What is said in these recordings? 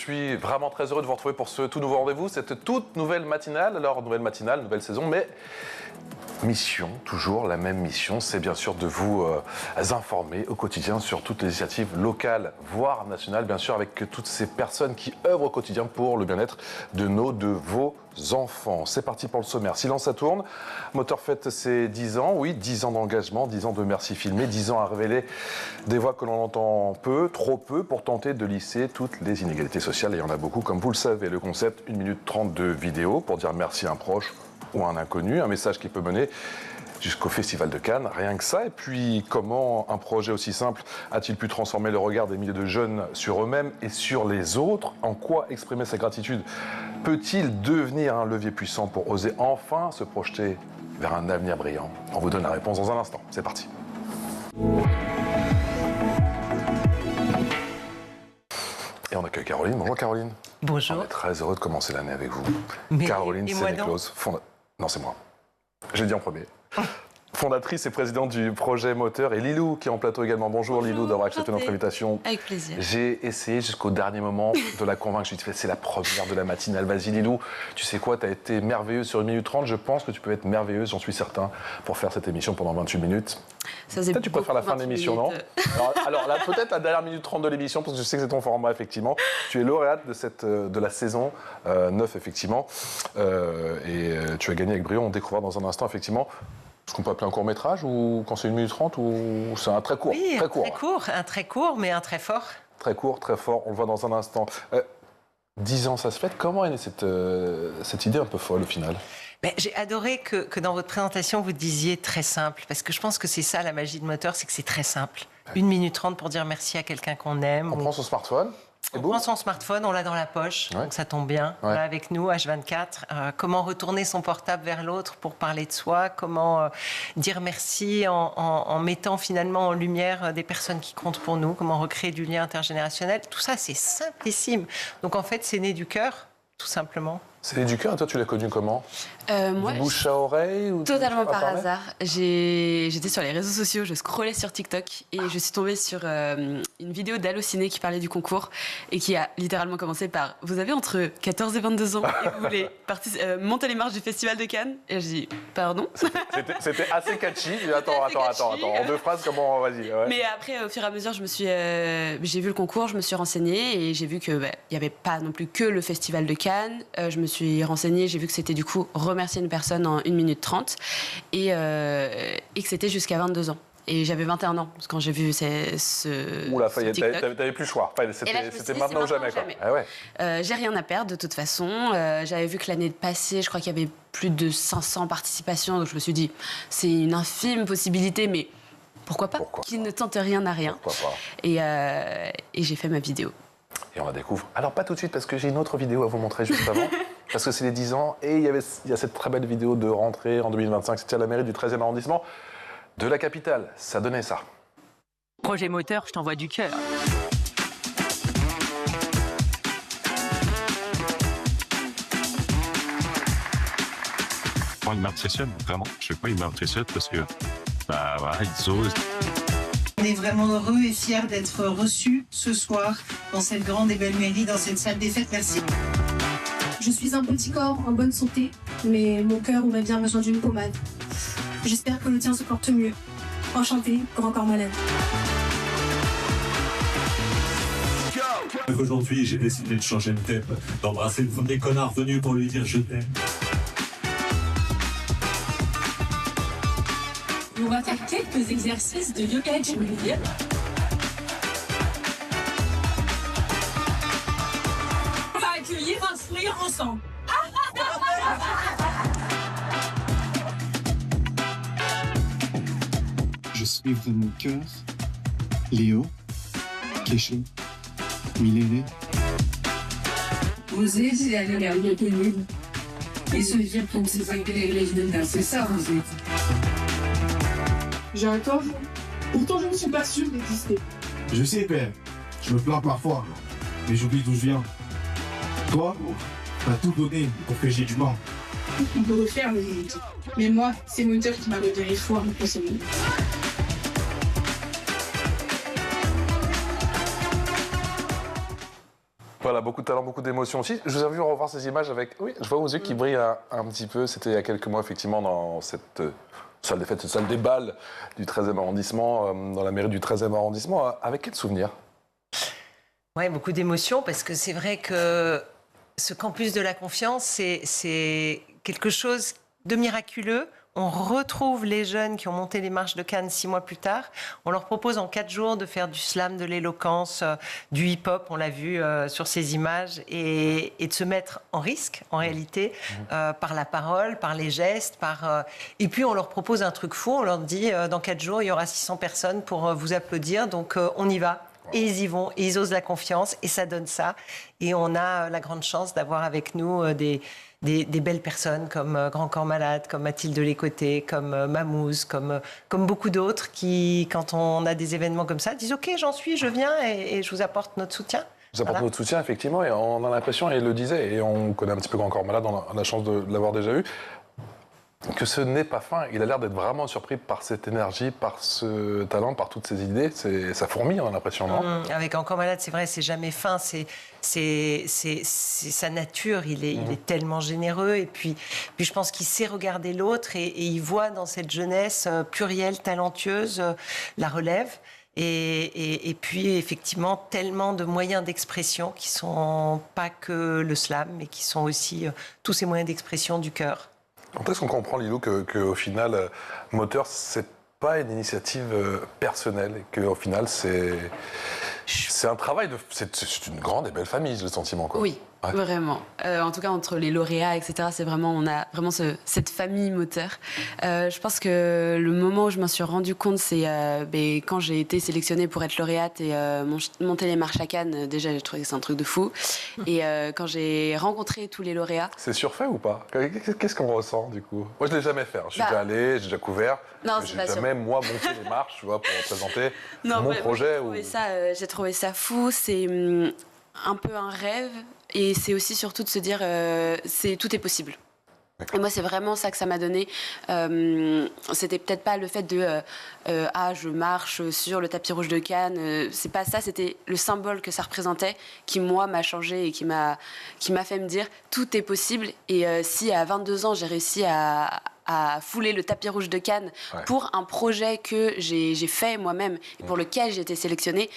suis vraiment très heureux de vous retrouver pour ce tout nouveau rendez-vous, cette toute nouvelle matinale. Alors, nouvelle matinale, nouvelle saison, mais mission, toujours la même mission, c'est bien sûr de vous informer au quotidien sur toutes les initiatives locales, voire nationales, bien sûr, avec toutes ces personnes qui œuvrent au quotidien pour le bien-être de vos enfants. C'est parti pour le sommaire. Silence, ça tourne. Moteur fête ses 10 ans, oui, 10 ans d'engagement, 10 ans de merci filmé, 10 ans à révéler des voix que l'on entend peu, trop peu, pour tenter de lisser toutes les inégalités sociales. Et il y en a beaucoup, comme vous le savez. Le concept, 1 minute 30 de vidéo pour dire merci à un proche ou à un inconnu, un message qui peut mener jusqu'au Festival de Cannes, rien que ça. Et puis, comment un projet aussi simple a-t-il pu transformer le regard des milliers de jeunes sur eux-mêmes et sur les autres? En quoi exprimer sa gratitude peut-il devenir un levier puissant pour oser enfin se projeter vers un avenir brillant? On vous donne la réponse dans un instant. C'est parti. Et on accueille Caroline. Bonjour Caroline. Bonjour. On est très heureux de commencer l'année avec vous. Mais Caroline et moi Sénéclose, non, c'est moi. J'ai dit en premier. Fondatrice et présidente du projet Moteur, et Lilou qui est en plateau également. Bonjour Lilou, d'avoir accepté notre invitation. Avec plaisir. J'ai essayé jusqu'au dernier moment de la convaincre. Je lui ai dit, c'est la première de la matinale. Vas-y Lilou, tu sais quoi, tu as été merveilleuse sur 1 minute 30. Je pense que tu peux être merveilleuse, j'en suis certain, pour faire cette émission pendant 28 minutes. Peut-être tu préfères la fin de l'émission, non? Alors là, peut-être la dernière minute 30 de l'émission, parce que je sais que c'est ton format, effectivement. Tu es lauréate de la saison 9, effectivement. Et tu as gagné avec brio. On découvrira dans un instant, effectivement. Est-ce qu'on peut appeler un court-métrage ou quand c'est 1 minute 30 ou c'est un très court? Oui, très court. Un très court, mais un très fort. Très court, très fort. On le voit dans un instant. 10 ans, ça se fête. Comment est née cette idée un peu folle au final? J'ai adoré que dans votre présentation, vous disiez très simple, parce que je pense que c'est ça la magie de Moteur, c'est que c'est très simple. 1 minute 30 pour dire merci à quelqu'un qu'on aime. On prend son smartphone. On prend son smartphone, on l'a dans la poche, donc ça tombe bien. On l'a avec nous, H24. Comment retourner son portable vers l'autre pour parler de soi? Comment dire merci en mettant finalement en lumière des personnes qui comptent pour nous? Comment recréer du lien intergénérationnel? Tout ça, c'est simplissime. Donc en fait, c'est né du cœur, tout simplement. C'est né du cœur, et toi, tu l'as connu comment? Moi, bouche à oreille ou totalement par hasard. J'étais sur les réseaux sociaux, je scrollais sur TikTok et je suis tombée sur une vidéo d'Allociné qui parlait du concours et qui a littéralement commencé par « Vous avez entre 14 et 22 ans et vous voulez monter les marches du Festival de Cannes ?» Et je dis « Pardon ?» C'était assez catchy. Attends. En 2 phrases, comment? Vas-y. Ouais. Mais après, au fur et à mesure, j'ai vu le concours, je me suis renseignée et j'ai vu qu'il n'y avait pas non plus que le Festival de Cannes. Je me suis renseignée, j'ai vu que c'était du coup remercier une personne en 1 minute 30 et que c'était jusqu'à 22 ans. Et j'avais 21 ans quand j'ai vu ce Oula, TikTok. t'avais plus le choix. C'était maintenant ou jamais. Ah ouais. J'ai rien à perdre de toute façon. J'avais vu que l'année passée, je crois qu'il y avait plus de 500 participations. Donc je me suis dit, c'est une infime possibilité, mais pourquoi pas? Qui ne tente rien n'a rien. Et j'ai fait ma vidéo. Et on la découvre. Alors pas tout de suite, parce que j'ai une autre vidéo à vous montrer juste avant. Parce que c'est les 10 ans, et il y a cette très belle vidéo de rentrée en 2025. C'était à la mairie du 13e arrondissement de la capitale. Ça donnait ça. Projet Moteur, je t'envoie du cœur. Il m'impressionne, vraiment. Je sais pas, il m'impressionne parce que, voilà, ils osent. On est vraiment heureux et fiers d'être reçus ce soir dans cette grande et belle mairie, dans cette salle des fêtes. Merci. Je suis un petit corps en bonne santé, mais mon cœur aurait bien besoin d'une pommade. J'espère que le tien se porte mieux. Enchantée, grand corps malade. Aujourd'hui, j'ai décidé de changer de thème, d'embrasser le premier connard venu pour lui dire je t'aime. On va faire quelques exercices de yoga équilibré. On va accueillir un sourire ensemble. Je suis dans mon cœur, Léo, Kécho, Miléré. Oser, c'est aller vers l'inconnu. Et se dire qu'on s'est pas les d'un, c'est ça, oser. J'ai un corps, pourtant je ne suis pas sûre d'exister. Je sais, père, je me plains parfois, mais j'oublie d'où je viens. Toi, t'as tout donné pour que j'ai du mal. On peut refaire le monde. Mais moi, c'est Moteur qui m'a redonné foi en ce monde. Voilà, Voilà, beaucoup de talent, beaucoup d'émotions aussi. Je vous ai vu revoir ces images avec... Oui, je vois vos yeux qui brillent un petit peu. C'était il y a quelques mois, effectivement, dans cette salle des fêtes, cette salle des balles du 13e arrondissement, dans la mairie du 13e arrondissement. Avec quel souvenir? Oui, beaucoup d'émotions, parce que c'est vrai que ce campus de la confiance, c'est quelque chose de miraculeux. On retrouve les jeunes qui ont monté les marches de Cannes 6 mois plus tard. On leur propose en 4 jours de faire du slam, de l'éloquence, du hip-hop, on l'a vu sur ces images, et de se mettre en risque, en réalité, par la parole, par les gestes. Et puis on leur propose un truc fou, on leur dit dans 4 jours, il y aura 600 personnes pour vous applaudir, donc on y va. Et ils y vont, et ils osent la confiance, et ça donne ça. Et on a la grande chance d'avoir avec nous des belles personnes comme Grand Corps Malade, comme Mathilde Lécoté, comme Mamouze, comme beaucoup d'autres qui, quand on a des événements comme ça, disent « Ok, j'en suis, je viens et je vous apporte notre soutien ». Vous apportez notre soutien, effectivement, et on a l'impression, et il le disait, et on connaît un petit peu Grand Corps Malade, on a la chance de l'avoir déjà eu, que ce n'est pas fin. Il a l'air d'être vraiment surpris par cette énergie, par ce talent, par toutes ces idées. Ça fourmille, on a l'impression, non? Avec Encore Malade, c'est vrai, c'est jamais fin. C'est sa nature. Il est tellement généreux. Et puis je pense qu'il sait regarder l'autre et il voit dans cette jeunesse plurielle, talentueuse, la relève. Et puis, effectivement, tellement de moyens d'expression qui sont pas que le slam, mais qui sont aussi tous ces moyens d'expression du cœur. Quand est-ce qu'on comprend, Lilou, qu'au final, Moteur, c'est pas une initiative personnelle, et qu'au final, c'est un travail c'est une grande et belle famille, j'ai le sentiment, quoi. Oui, ouais. Vraiment. En tout cas, entre les lauréats, etc., on a vraiment cette famille Moteur. Je pense que le moment où je m'en suis rendu compte, c'est quand j'ai été sélectionnée pour être lauréate et monter les marches à Cannes. Déjà, j'ai trouvé que c'est un truc de fou. Et quand j'ai rencontré tous les lauréats... C'est surfait ou pas? Qu'est-ce qu'on ressent, du coup? Moi, je ne l'ai jamais fait. Je suis déjà allé, j'ai déjà couvert. Non, mais j'ai jamais, moi, monté les marches, tu vois, pour présenter mon projet. J'ai trouvé ça fou. C'est un peu un rêve. Et c'est aussi surtout de se dire tout est possible. Et moi, c'est vraiment ça que ça m'a donné. C'était peut-être pas le fait de je marche sur le tapis rouge de Cannes. C'est pas ça. C'était le symbole que ça représentait qui, moi, m'a changé et qui m'a fait me dire tout est possible. Et si à 22 ans, j'ai réussi à fouler le tapis rouge de Cannes pour un projet que j'ai fait moi-même et pour lequel j'ai été sélectionnée,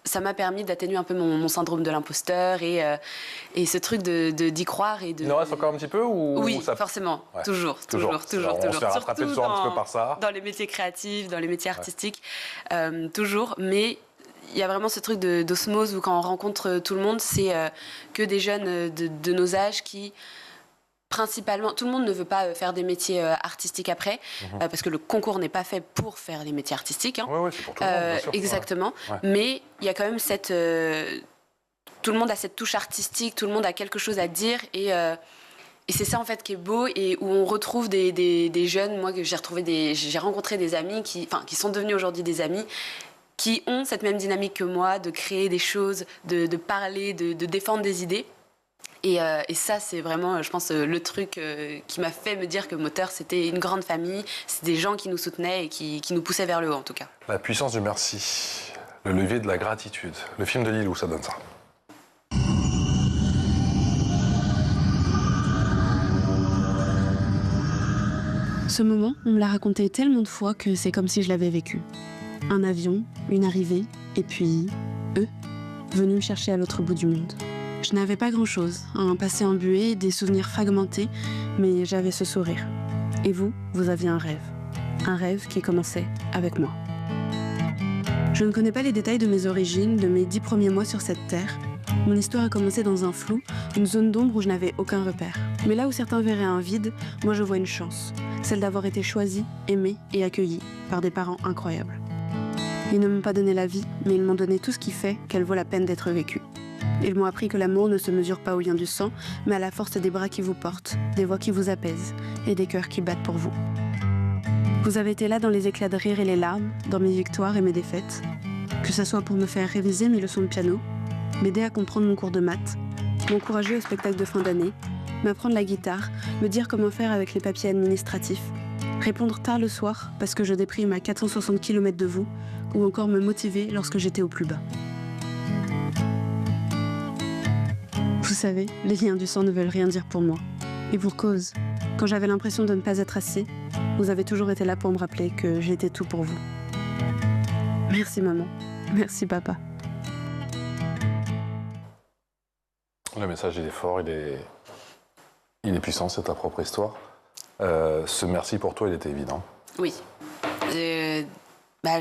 ça m'a permis d'atténuer un peu mon syndrome de l'imposteur et ce truc d'y croire et de... Il en reste encore un petit peu ou Oui, forcément. Ouais. Toujours. On se fait rattraper toujours un petit peu par ça. Dans les métiers créatifs, dans les métiers artistiques, toujours. Mais il y a vraiment ce truc d'osmose où quand on rencontre tout le monde, c'est que des jeunes de nos âges qui... Principalement, tout le monde ne veut pas faire des métiers artistiques après, parce que le concours n'est pas fait pour faire les métiers artistiques. Hein. Oui, c'est pour tout le monde, bien sûr. Exactement. Ouais. Mais il y a quand même cette... tout le monde a cette touche artistique, tout le monde a quelque chose à dire, et c'est ça en fait qui est beau, et où on retrouve des jeunes. Moi, j'ai rencontré des amis qui sont devenus aujourd'hui des amis, qui ont cette même dynamique que moi, de créer des choses, de parler, de défendre des idées. Et ça, c'est vraiment, je pense, le truc qui m'a fait me dire que Moteur, c'était une grande famille, c'est des gens qui nous soutenaient et qui nous poussaient vers le haut, en tout cas. La puissance du merci, le levier de la gratitude. Le film de Lilou, ça donne ça. Ce moment, on me l'a raconté tellement de fois que c'est comme si je l'avais vécu. Un avion, une arrivée, et puis eux, venus me chercher à l'autre bout du monde. Je n'avais pas grand-chose, un passé embué, des souvenirs fragmentés, mais j'avais ce sourire. Et vous aviez un rêve qui commençait avec moi. Je ne connais pas les détails de mes origines, de mes 10 premiers mois sur cette terre. Mon histoire a commencé dans un flou, une zone d'ombre où je n'avais aucun repère. Mais là où certains verraient un vide, moi je vois une chance, celle d'avoir été choisie, aimée et accueillie par des parents incroyables. Ils ne m'ont pas donné la vie, mais ils m'ont donné tout ce qui fait qu'elle vaut la peine d'être vécue. Ils m'ont appris que l'amour ne se mesure pas au lien du sang, mais à la force des bras qui vous portent, des voix qui vous apaisent et des cœurs qui battent pour vous. Vous avez été là dans les éclats de rire et les larmes, dans mes victoires et mes défaites, que ce soit pour me faire réviser mes leçons de piano, m'aider à comprendre mon cours de maths, m'encourager au spectacle de fin d'année, m'apprendre la guitare, me dire comment faire avec les papiers administratifs, répondre tard le soir parce que je déprime à 460 km de vous, ou encore me motiver lorsque j'étais au plus bas. savez, les liens du sang ne veulent rien dire pour moi. Et pour cause. Quand j'avais l'impression de ne pas être assez, vous avez toujours été là pour me rappeler que j'étais tout pour vous. Merci maman. Merci papa. Le message, il est fort, il est puissant, c'est ta propre histoire. Ce merci pour toi, il était évident. Oui.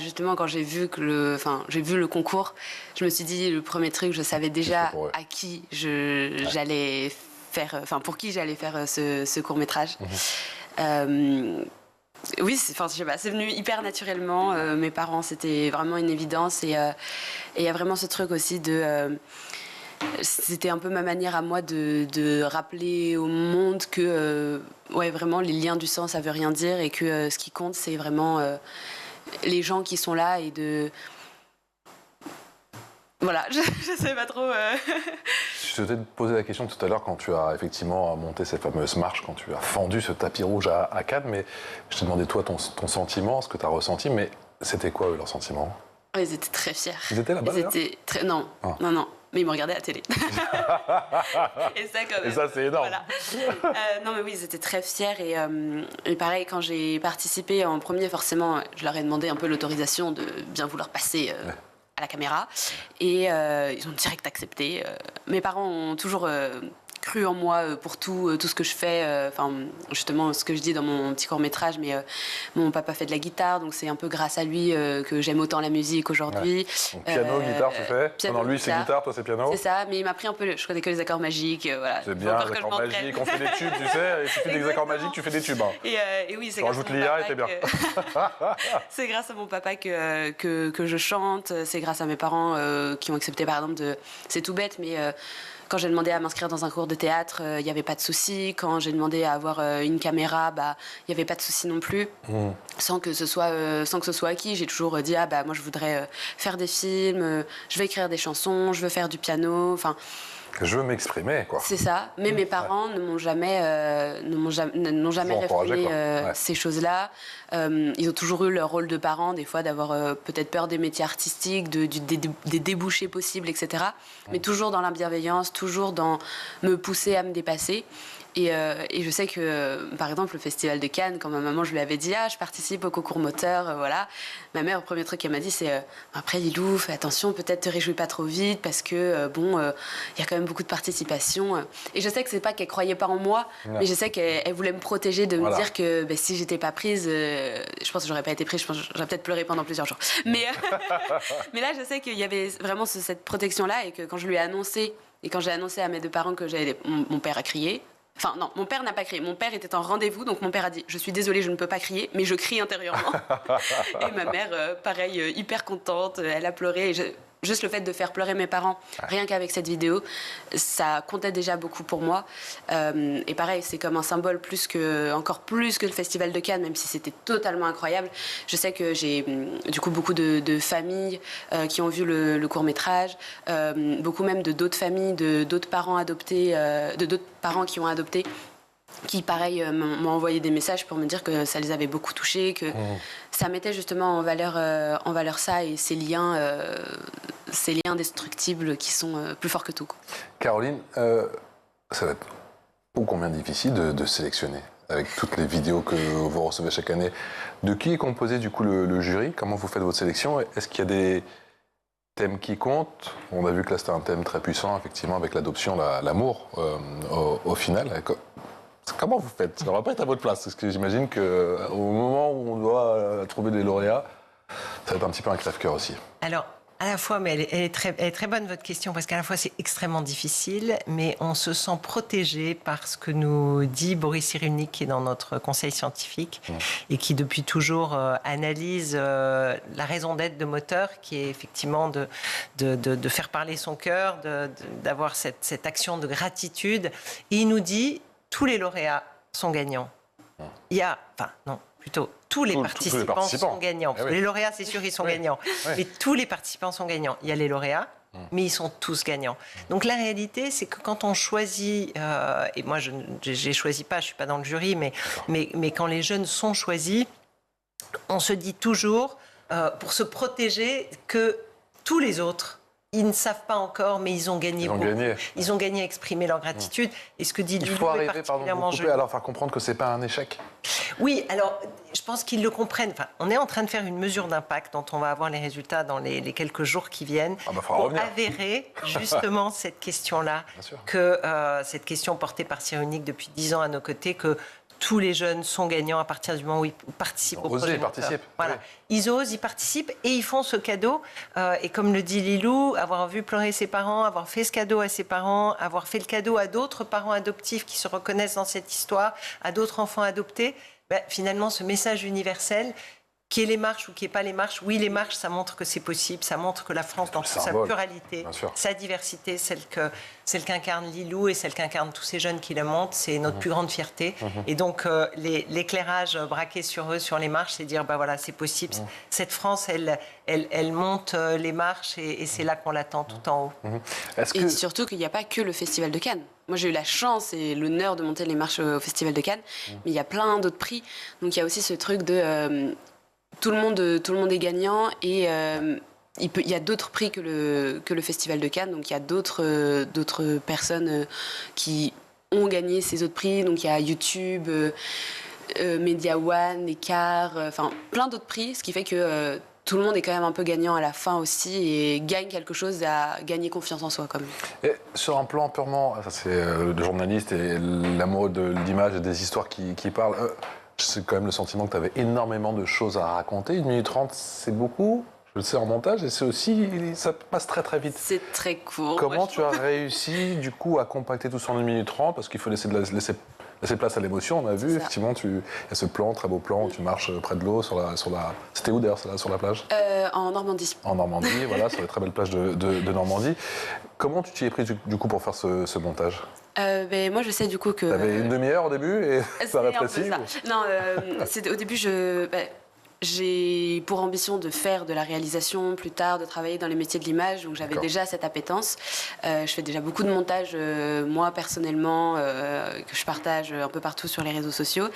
Justement, quand j'ai vu le concours, je me suis dit, le premier truc, je savais déjà à qui j'allais faire, pour qui j'allais faire ce court-métrage. Oui, c'est venu hyper naturellement. Mes parents, c'était vraiment une évidence. Et il y a vraiment ce truc aussi c'était un peu ma manière à moi de rappeler au monde que vraiment les liens du sang ça veut rien dire et que ce qui compte c'est vraiment les gens qui sont là et voilà, je sais pas trop. Je t'ai posé la question tout à l'heure quand tu as effectivement monté cette fameuse marche, quand tu as fendu ce tapis rouge à Cannes, mais je t'ai demandé toi ton sentiment, ce que tu as ressenti, mais c'était quoi leur sentiment? Ils étaient très fiers. Ils étaient là-bas? Non. Mais ils me regardaient à la télé. Et ça, quand même. Et ça, c'est énorme. Voilà. Non, mais oui, ils étaient très fiers. Et pareil, quand j'ai participé en premier, forcément, je leur ai demandé un peu l'autorisation de bien vouloir passer à la caméra. Et ils ont direct accepté. Mes parents ont toujours cru en moi pour tout ce que je fais. Justement, ce que je dis dans mon petit court-métrage, mais mon papa fait de la guitare, donc c'est un peu grâce à lui que j'aime autant la musique aujourd'hui. Donc, piano, guitare, c'est fait. Piano, lui, c'est guitare, toi, c'est piano. C'est ça, mais il m'a appris un peu, je connais que les accords magiques. Voilà. C'est bien, les accords magiques, on fait des tubes, tu sais, il suffit des accords magiques, tu fais des tubes. Et oui, c'est grâce à mon l'IA, et t'es bien. C'est grâce à mon papa que je chante, c'est grâce à mes parents qui ont accepté, par exemple, c'est tout bête, mais quand j'ai demandé à m'inscrire dans un cours de théâtre, il n'y avait pas de souci. Quand j'ai demandé à avoir une caméra, il n'y avait pas de souci non plus. Sans que ce soit acquis. J'ai toujours dit, moi je voudrais faire des films, je veux écrire des chansons, je veux faire du piano. Je veux m'exprimer, quoi. C'est ça. Mais mes parents ne m'ont jamais réfréné ces choses-là. Ils ont toujours eu leur rôle de parents, des fois d'avoir peut-être peur des métiers artistiques, des débouchés possibles, etc. Mais toujours dans la bienveillance, toujours dans me pousser à me dépasser. Et je sais que, par exemple, le Festival de Cannes, quand ma maman, je lui avais dit « je participe au concours moteur, voilà ». Ma mère, le premier truc qu'elle m'a dit, c'est « après, Lilou, fais attention, peut-être te réjouis pas trop vite, parce que, il y a quand même beaucoup de participation. » Et je sais que c'est pas qu'elle croyait pas en moi, mais je sais qu'elle voulait me protéger de me dire que si j'étais pas prise, je pense que j'aurais pas été prise, je pense que j'aurais peut-être pleuré pendant plusieurs jours. Mais là, je sais qu'il y avait vraiment cette protection-là, et que quand je lui ai annoncé, et quand j'ai annoncé à mes deux parents que mon père a crié. Enfin, non, mon père n'a pas crié. Mon père était en rendez-vous, donc mon père a dit « Je suis désolée, je ne peux pas crier, mais je crie intérieurement. » Et ma mère, pareil, hyper contente, elle a pleuré. Juste le fait de faire pleurer mes parents, rien qu'avec cette vidéo, ça comptait déjà beaucoup pour moi. Et pareil, c'est comme un symbole encore plus que le Festival de Cannes, même si c'était totalement incroyable. Je sais que j'ai du coup beaucoup de familles qui ont vu le court-métrage, beaucoup même d'autres familles, d'autres parents adoptés, d'autres parents qui ont adopté, qui, pareil, m'ont envoyé des messages pour me dire que ça les avait beaucoup touchés, que ça mettait justement en valeur ça et ces liens indestructibles qui sont plus forts que tout. Caroline, ça va être ô combien difficile de sélectionner, avec toutes les vidéos que vous recevez chaque année. De qui est composé du coup le jury? Comment vous faites votre sélection? Est-ce qu'il y a des thèmes qui comptent? On a vu que là c'était un thème très puissant, effectivement, avec l'adoption, l'amour au final. Comment vous faites? Ça ne va pas être à votre place, parce que j'imagine qu'au moment où on doit trouver des lauréats, ça va être un petit peu un crève-cœur aussi. Alors, à la fois, mais elle est très bonne votre question, parce qu'à la fois c'est extrêmement difficile, mais on se sent protégé par ce que nous dit Boris Cyrulnik, qui est dans notre conseil scientifique, et qui depuis toujours analyse la raison d'être de Moteur, qui est effectivement de faire parler son cœur, d'avoir cette action de gratitude. Et il nous dit, tous les lauréats sont gagnants. Tous les participants sont gagnants. Les lauréats, c'est sûr, ils sont gagnants. Mais tous les participants sont gagnants. Il y a les lauréats, mais ils sont tous gagnants. Donc la réalité, c'est que quand on choisit, et moi je ne choisis pas, je ne suis pas dans le jury, mais quand les jeunes sont choisis, on se dit toujours, pour se protéger, que tous les autres ils ne savent pas encore, mais ils ont gagné beaucoup. Ils ont gagné à exprimer leur gratitude. Et ce que dit Lilou est particulièrement joli. Alors faire comprendre que c'est pas un échec. Oui, alors je pense qu'ils le comprennent. Enfin, on est en train de faire une mesure d'impact dont on va avoir les résultats dans les quelques jours qui viennent pour avérer justement cette question-là, que cette question portée par Cyrulnik depuis 10 ans à nos côtés, que tous les jeunes sont gagnants à partir du moment où ils participent au projet. Voilà. Oui. Ils osent, ils participent et ils font ce cadeau. Et comme le dit Lilou, avoir vu pleurer ses parents, avoir fait ce cadeau à ses parents, avoir fait le cadeau à d'autres parents adoptifs qui se reconnaissent dans cette histoire, à d'autres enfants adoptés, finalement, ce message universel, qu'il y ait les marches ou qu'il n'y ait pas les marches, oui, les marches, ça montre que c'est possible, ça montre que la France, dans toute sa pluralité, sa diversité, celle qu'incarne Lilou et celle qu'incarnent tous ces jeunes qui le montent, c'est notre plus grande fierté. Et donc, l'éclairage braqué sur eux, sur les marches, c'est dire, voilà, c'est possible. Cette France, elle monte les marches et c'est là qu'on l'attend, tout en haut. Et surtout qu'il n'y a pas que le Festival de Cannes. Moi, j'ai eu la chance et l'honneur de monter les marches au Festival de Cannes, mais il y a plein d'autres prix. Donc, il y a aussi ce truc de... Tout le monde est gagnant et il y a d'autres prix que le Festival de Cannes. Donc il y a d'autres personnes qui ont gagné ces autres prix. Donc il y a YouTube, Media One, Écart, enfin plein d'autres prix. Ce qui fait que tout le monde est quand même un peu gagnant à la fin aussi et gagne quelque chose à gagner confiance en soi quand même. Et sur un plan purement, ça c'est le journaliste et l'amoureux de l'image et des histoires qui parlent. C'est quand même le sentiment que tu avais énormément de choses à raconter. 1 minute 30, c'est beaucoup. Je le sais en montage et c'est aussi, ça passe très très vite. C'est très court. Comment tu as réussi du coup à compacter tout ça en 1 minute 30 parce qu'il faut laisser place à l'émotion. On a vu effectivement, il y a ce plan, très beau plan où tu marches près de l'eau sur la. C'était où d'ailleurs, sur la plage En Normandie. En Normandie, voilà, sur les très belles plages de Normandie. Comment tu t'y es pris du coup pour faire ce montage? Moi, je sais du coup que... T'avais une demi-heure au début et ça rétrécit Non, au début, j'ai pour ambition de faire de la réalisation plus tard, de travailler dans les métiers de l'image, donc j'avais déjà cette appétence. Je fais déjà beaucoup de montage, moi personnellement, que je partage un peu partout sur les réseaux sociaux.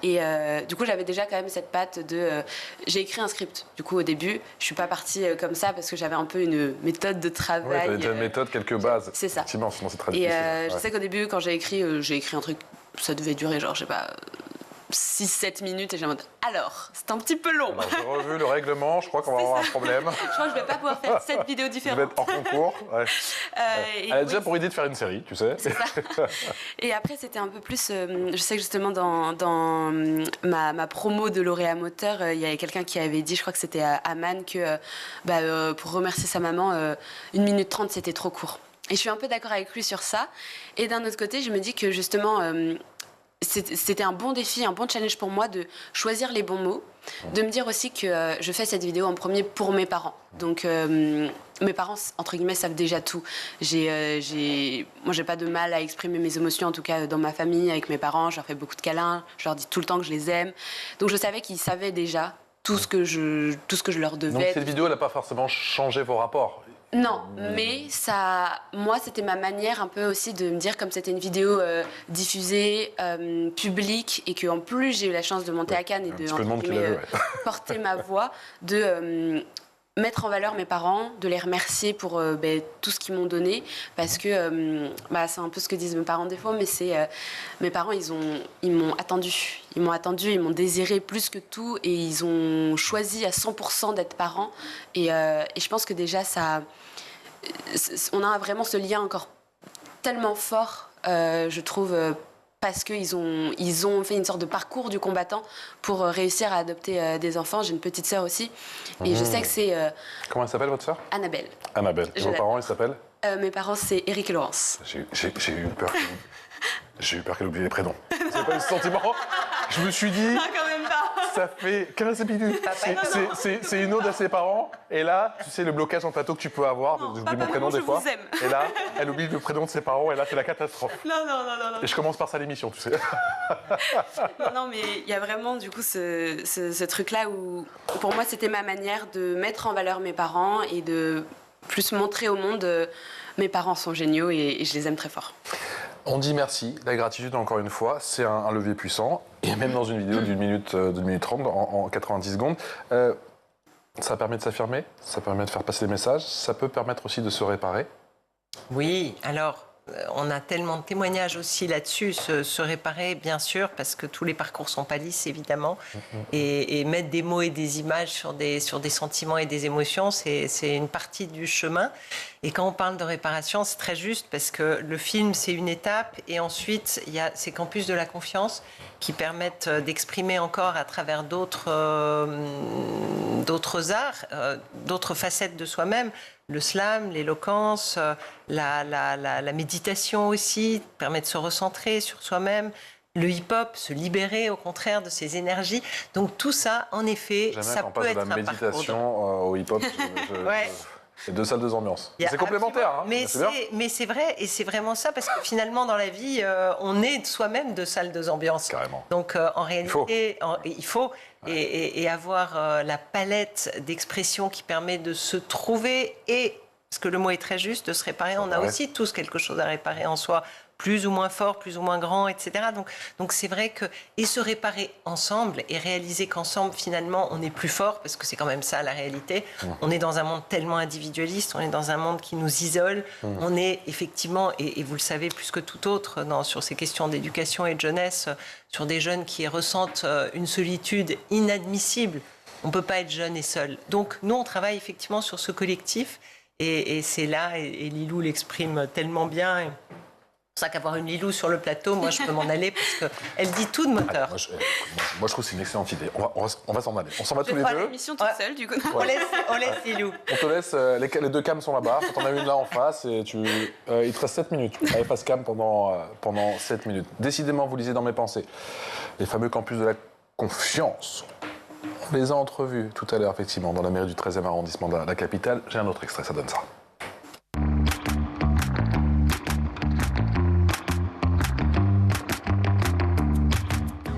Et du coup, j'avais déjà quand même cette patte de... j'ai écrit un script, du coup, au début. Je suis pas partie comme ça parce que j'avais un peu une méthode de travail. Oui, t'avais déjà une méthode, quelques bases. C'est ça. Effectivement, sinon c'est très difficile. Et je sais qu'au début, quand j'ai écrit un truc, ça devait durer genre, je sais pas... 6-7 minutes et j'ai dit alors, c'est un petit peu long. Alors, j'ai revu le règlement, je crois qu'on va avoir un problème. Je crois que je vais pas pouvoir faire 7 vidéos différentes. Je vais être hors concours. Ouais. Elle a déjà pour idée de faire une série, tu sais. C'est ça. Et après, c'était un peu plus... je sais que justement, dans ma promo de lauréat moteur, il y avait quelqu'un qui avait dit, je crois que c'était à Amman, que pour remercier sa maman, 1 minute 30, c'était trop court. Et je suis un peu d'accord avec lui sur ça. Et d'un autre côté, je me dis que justement... c'était un bon défi, un bon challenge pour moi de choisir les bons mots, de me dire aussi que je fais cette vidéo en premier pour mes parents. Donc mes parents, entre guillemets, savent déjà tout. Moi, j'ai pas de mal à exprimer mes émotions, en tout cas dans ma famille, avec mes parents. Je leur fais beaucoup de câlins, je leur dis tout le temps que je les aime. Donc je savais qu'ils savaient déjà tout ce que je leur devais. Donc cette vidéo, elle n'a pas forcément changé vos rapports? Non, mais moi, c'était ma manière un peu aussi de me dire, comme c'était une vidéo diffusée, publique, et qu'en plus, j'ai eu la chance de monter à Cannes et de porter ma voix, de mettre en valeur mes parents, de les remercier pour tout ce qu'ils m'ont donné, parce que c'est un peu ce que disent mes parents des fois, mais mes parents, ils m'ont attendu. Ils m'ont désiré plus que tout, et ils ont choisi à 100% d'être parents. Et je pense que déjà, on a vraiment ce lien encore tellement fort, je trouve, parce qu'ils ont fait une sorte de parcours du combattant pour réussir à adopter des enfants. J'ai une petite sœur aussi, et je sais que c'est... Comment elle s'appelle, votre sœur? Annabelle. Annabelle. Et vos parents, ils s'appellent? Mes parents, c'est Eric et Laurence. J'ai eu peur. J'ai eu peur qu'elle oublie les prénoms. C'est pas eu ce sentiment. Je me suis dit... Ah, quand même pas. Ça fait 15 minutes. C'est une ode à ses parents. Et là, tu sais, le blocage en plateau que tu peux avoir. J'oublie mon prénom des fois. Vous aime. Et là, elle oublie le prénom de ses parents. Et là, c'est la catastrophe. Non. Et je commence par ça l'émission, tu sais. Non, mais il y a vraiment, du coup, ce truc-là où, pour moi, c'était ma manière de mettre en valeur mes parents et de plus montrer au monde mes parents sont géniaux et je les aime très fort. On dit merci, la gratitude encore une fois, c'est un levier puissant, et même dans une vidéo d'1 minute 30 en 90 secondes. Ça permet de s'affirmer, ça permet de faire passer des messages, ça peut permettre aussi de se réparer. Oui, alors on a tellement de témoignages aussi là-dessus, se réparer bien sûr, parce que tous les parcours sont pas lisses évidemment, et mettre des mots et des images sur des sentiments et des émotions, c'est une partie du chemin. Et quand on parle de réparation, c'est très juste, parce que le film c'est une étape, et ensuite il y a ces campus de la confiance qui permettent d'exprimer encore à travers d'autres arts, d'autres facettes de soi-même. Le slam, l'éloquence, la méditation aussi, permet de se recentrer sur soi-même. Le hip-hop, se libérer au contraire de ses énergies. Donc tout ça, en effet, ça peut être un parcours. Jamais de la méditation au hip-hop. Ouais. C'est deux salles, deux ambiances. C'est complémentaire. Hein, mais c'est vrai, et c'est vraiment ça, parce que finalement, dans la vie, on est soi-même deux salles, deux ambiances. Carrément. Donc, en réalité, il faut. Et avoir la palette d'expressions qui permet de se trouver et, parce que le mot est très juste, de se réparer. On a aussi tous quelque chose à réparer en soi, plus ou moins fort, plus ou moins grand, etc. Donc c'est vrai que, et se réparer ensemble et réaliser qu'ensemble, finalement, on est plus fort, parce que c'est quand même ça la réalité. On est dans un monde tellement individualiste, on est dans un monde qui nous isole. On est effectivement, et vous le savez plus que tout autre, sur ces questions d'éducation et de jeunesse, sur des jeunes qui ressentent une solitude inadmissible. On ne peut pas être jeune et seul. Donc nous, on travaille effectivement sur ce collectif, et c'est là, et Lilou l'exprime tellement bien. C'est pour ça qu'avoir une Lilou sur le plateau, moi, je peux m'en aller, parce qu'elle dit tout de moteur. Moi, je trouve que c'est une excellente idée. On va s'en aller. On s'en va tous les deux. L'émission toute seule, du coup. On laisse Lilou. On te laisse. Les deux cams sont là-bas. T'en as une là en face. Et il te reste 7 minutes. Allez, passe cam pendant 7 minutes. Décidément, vous lisez dans mes pensées. Les fameux campus de la confiance. On les a entrevus tout à l'heure, effectivement, dans la mairie du 13e arrondissement de la capitale. J'ai un autre extrait, ça donne ça.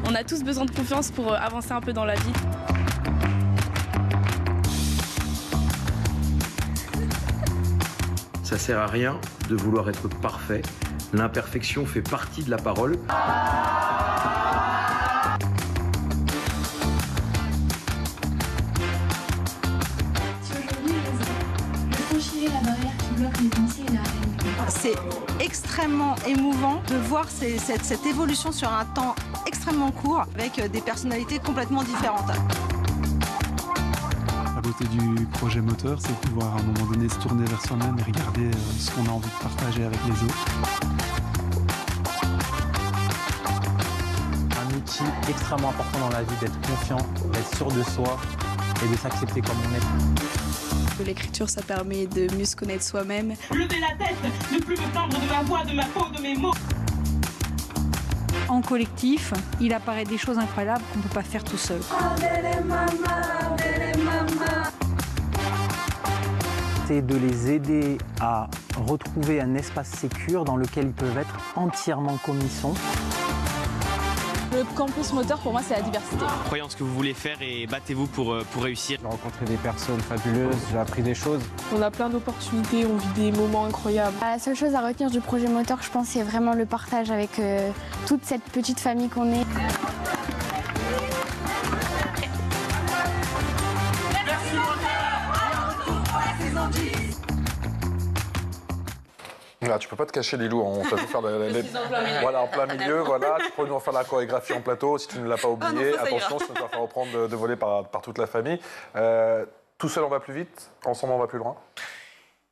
On a tous besoin de confiance pour avancer un peu dans la vie. Ça sert à rien de vouloir être parfait. L'imperfection fait partie de la parole. C'est extrêmement émouvant de voir cette évolution sur un temps extrêmement court avec des personnalités complètement différentes. La beauté du projet moteur, c'est de pouvoir à un moment donné se tourner vers soi-même et regarder ce qu'on a envie de partager avec les autres. Un outil extrêmement important dans la vie, d'être confiant, d'être sûr de soi et de s'accepter comme on est. L'écriture, ça permet de mieux se connaître soi-même. Lever la tête, ne plus me plaindre de ma voix, de ma peau, de mes mots. En collectif, il apparaît des choses incroyables qu'on ne peut pas faire tout seul. C'est de les aider à retrouver un espace sécure dans lequel ils peuvent être entièrement comme ils sont. Le campus moteur, pour moi, c'est la diversité. Croyez en ce que vous voulez faire et battez-vous pour réussir. J'ai rencontré des personnes fabuleuses, j'ai appris des choses. On a plein d'opportunités, on vit des moments incroyables. La seule chose à retenir du projet moteur, je pense, c'est vraiment le partage avec toute cette petite famille qu'on est. Là, tu peux pas te cacher, Lilou. On t'a fait faire voilà, en plein milieu. Voilà, tu peux nous en faire la chorégraphie en plateau si tu ne l'as pas oublié. Attention, ça ne va faire reprendre de voler par toute la famille. Tout seul, on va plus vite. Ensemble, on va plus loin.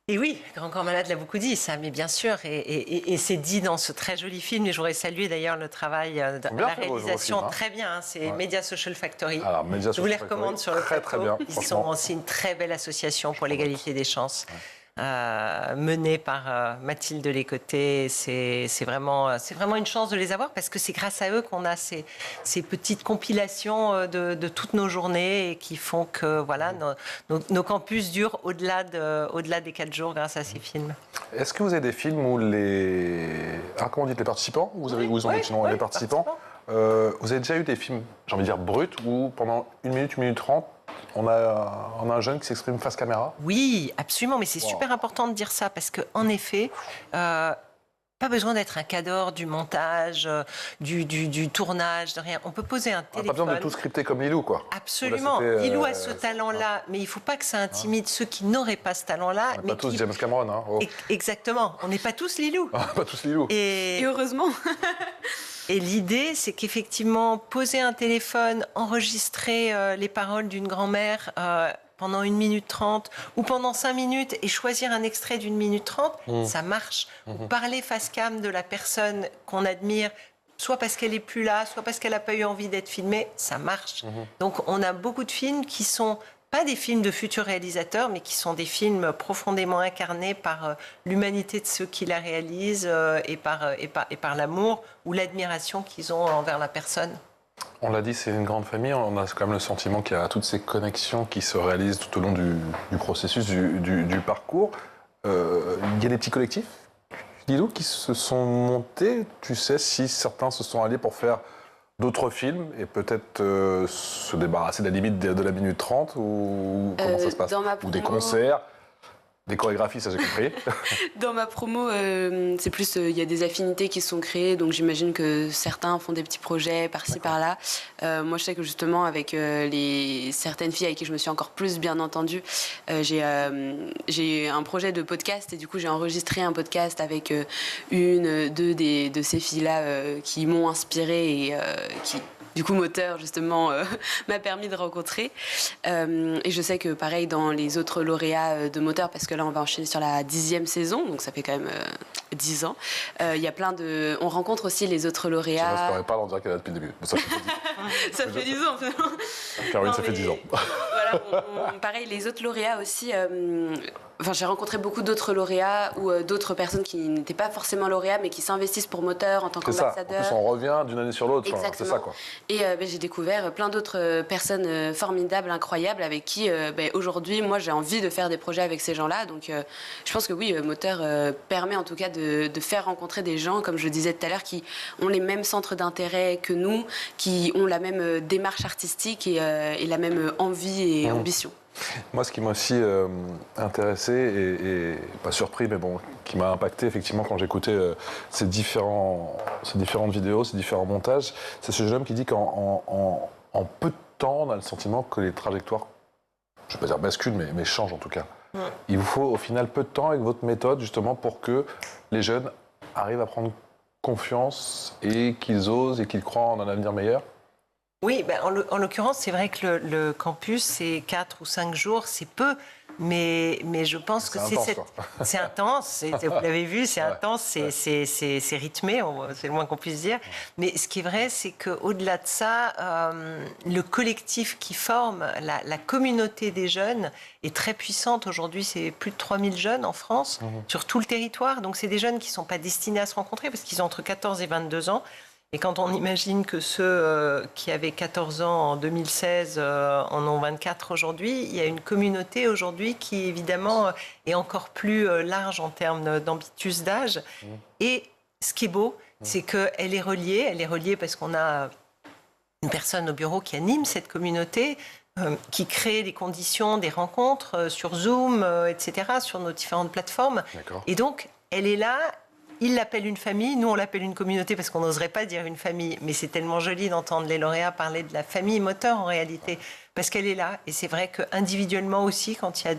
Et oui, Grand Corps Malade l'a beaucoup dit, ça, mais bien sûr, et c'est dit dans ce très joli film, et je voudrais saluer d'ailleurs le travail de la réalisation, films, hein. Très bien, hein, c'est Media Social Factory. Alors, Media je vous les recommande sur le plateau. Très bien, ils sont aussi une très belle association pour l'égalité des chances. Menée par Mathilde Lécoté. C'est vraiment une chance de les avoir, parce que c'est grâce à eux qu'on a ces petites compilations de toutes nos journées et qui font que voilà, nos campus durent au-delà des 4 jours grâce à ces films. Est-ce que vous avez des films où comment on dit, les participants, les participants, vous avez déjà eu des films, j'ai envie de dire bruts, où pendant 1 minute, 1 minute 30, on a un jeune qui s'exprime face caméra? Oui, absolument, mais c'est super important de dire ça, parce qu'en effet, pas Pas besoin d'être un cadre du montage, du tournage, de rien. On peut poser un téléphone. Pas besoin de tout scripter comme Lilou, quoi. Absolument. Lilou a ce talent-là, mais il ne faut pas que ça intimide ceux qui n'auraient pas ce talent-là. On n'est pas tous James Cameron. Hein. Oh. Exactement. On n'est pas tous Lilou. Pas tous Lilou. Et heureusement. Et l'idée, c'est qu'effectivement, poser un téléphone, enregistrer les paroles d'une grand-mère pendant 1 minute 30 ou pendant 5 minutes et choisir un extrait d'1 minute 30, ça marche. Parler face cam de la personne qu'on admire, soit parce qu'elle n'est plus là, soit parce qu'elle n'a pas eu envie d'être filmée, ça marche. Donc on a beaucoup de films qui sont pas des films de futurs réalisateurs, mais qui sont des films profondément incarnés par l'humanité de ceux qui la réalisent et par l'amour ou l'admiration qu'ils ont envers la personne. On l'a dit, c'est une grande famille. On a quand même le sentiment qu'il y a toutes ces connexions qui se réalisent tout au long du processus, du parcours. Il y a des petits collectifs, Lilou, qui se sont montés. Tu sais si certains se sont alliés pour faire d'autres films et peut-être se débarrasser de la limite de la minute 30 ou comment ça se passe? Ou des concerts? Des chorégraphies, ça j'ai compris. Dans ma promo, c'est plus, il y a des affinités qui se sont créées, donc j'imagine que certains font des petits projets par-ci, par-là. Moi, je sais que justement, avec certaines filles avec qui je me suis encore plus bien entendue, j'ai un projet de podcast et du coup, j'ai enregistré un podcast avec deux de ces filles-là qui m'ont inspirée et qui... Du coup, Moteur, justement, m'a permis de rencontrer. Et je sais que, pareil, dans les autres lauréats de Moteur, parce que là, on va enchaîner sur la 10e saison, donc ça fait quand même 10 ans. Il y a plein de... On rencontre aussi les autres lauréats. Je ne pourrais pas en dire qu'elle est là depuis le début. Ça fait 10 ans. Ça fait 10 ans, finalement. Caroline, ça fait 10 ans. Voilà, pareil, les autres lauréats aussi... Enfin, j'ai rencontré beaucoup d'autres lauréats ou d'autres personnes qui n'étaient pas forcément lauréats, mais qui s'investissent pour Moteur en tant qu'ambassadeur. En plus, on revient d'une année sur l'autre. C'est ça, quoi. Et j'ai découvert plein d'autres personnes formidables, incroyables, avec qui aujourd'hui, moi, j'ai envie de faire des projets avec ces gens-là. Donc, je pense que oui, Moteur permet en tout cas de faire rencontrer des gens, comme je le disais tout à l'heure, qui ont les mêmes centres d'intérêt que nous, qui ont la même démarche artistique et la même envie et ambition. Moi, ce qui m'a aussi intéressé et pas surpris, mais bon, qui m'a impacté effectivement quand j'écoutais ces différentes vidéos, ces différents montages, c'est ce jeune homme qui dit qu'en peu de temps, on a le sentiment que les trajectoires, je ne vais pas dire basculent, mais changent en tout cas. Ouais. Il vous faut au final peu de temps avec votre méthode justement pour que les jeunes arrivent à prendre confiance et qu'ils osent et qu'ils croient en un avenir meilleur. Oui, ben en l'occurrence, c'est vrai que le campus, c'est 4 ou 5 jours, c'est peu, mais je pense que c'est intense, vous l'avez vu, c'est intense, c'est rythmé, c'est le moins qu'on puisse dire. Mais ce qui est vrai, c'est qu'au-delà de ça, le collectif qui forme, la communauté des jeunes est très puissante. Aujourd'hui, c'est plus de 3000 jeunes en France, sur tout le territoire. Donc, c'est des jeunes qui ne sont pas destinés à se rencontrer parce qu'ils ont entre 14 et 22 ans. Et quand on imagine que ceux qui avaient 14 ans en 2016 en ont 24 aujourd'hui, il y a une communauté aujourd'hui qui, évidemment, est encore plus large en termes d'ambitus d'âge. Et ce qui est beau, c'est qu'elle est reliée. Elle est reliée parce qu'on a une personne au bureau qui anime cette communauté, qui crée les conditions des rencontres sur Zoom, etc., sur nos différentes plateformes. Et donc, elle est là. Il l'appelle une famille, nous on l'appelle une communauté parce qu'on n'oserait pas dire une famille, mais c'est tellement joli d'entendre les lauréats parler de la famille Moteur en réalité, parce qu'elle est là. Et c'est vrai qu'individuellement aussi, quand il y a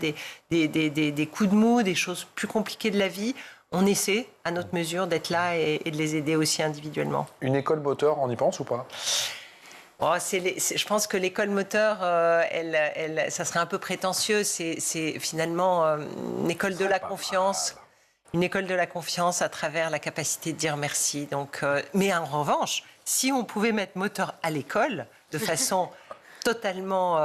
des coups de mou, des choses plus compliquées de la vie, on essaie à notre mesure d'être là et de les aider aussi individuellement. Une école Moteur, on y pense ou pas ? Je pense que l'école Moteur, ça serait un peu prétentieux, c'est finalement une école de la confiance. Une école de la confiance à travers la capacité de dire merci. Donc, mais en revanche, si on pouvait mettre Moteur à l'école de façon totalement,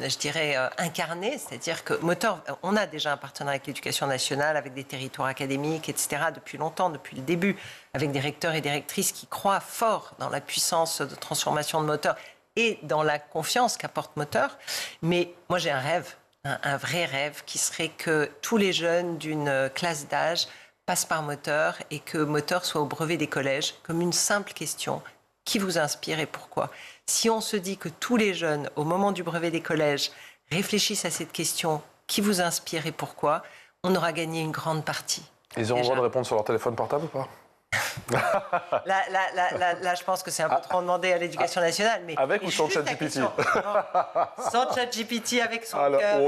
je dirais, incarnée, c'est-à-dire que Moteur, on a déjà un partenariat avec l'Éducation nationale, avec des territoires académiques, etc., depuis longtemps, depuis le début, avec des recteurs et des rectrices qui croient fort dans la puissance de transformation de Moteur et dans la confiance qu'apporte Moteur. Mais moi, j'ai un rêve. Un vrai rêve qui serait que tous les jeunes d'une classe d'âge passent par Moteur et que Moteur soit au brevet des collèges comme une simple question. Qui vous inspire et pourquoi ? Si on se dit que tous les jeunes, au moment du brevet des collèges, réfléchissent à cette question, qui vous inspire et pourquoi, on aura gagné une grande partie. Ils auront le droit de répondre sur leur téléphone portable ou pas ? Là, je pense que c'est un peu trop demandé à l'éducation nationale. Mais, avec ou sans ChatGPT? Sans ChatGPT, avec son Alors, cœur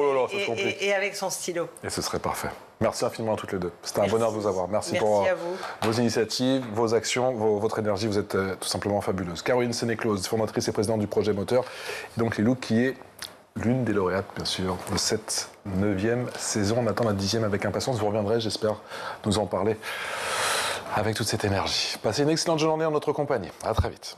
et avec son stylo. Et ce serait parfait. Merci infiniment à toutes les deux. C'était un bonheur de vous avoir. Merci pour à vous. Vos initiatives, vos actions, votre énergie. Vous êtes tout simplement fabuleuse. Caroline Sénéclose, fondatrice et présidente du projet Moteur. Et donc Lilou, qui est l'une des lauréates, bien sûr, de cette 9e saison. On attend la 10e avec impatience. Vous reviendrez, j'espère, nous en parler avec toute cette énergie. Passez une excellente journée en notre compagnie. À très vite.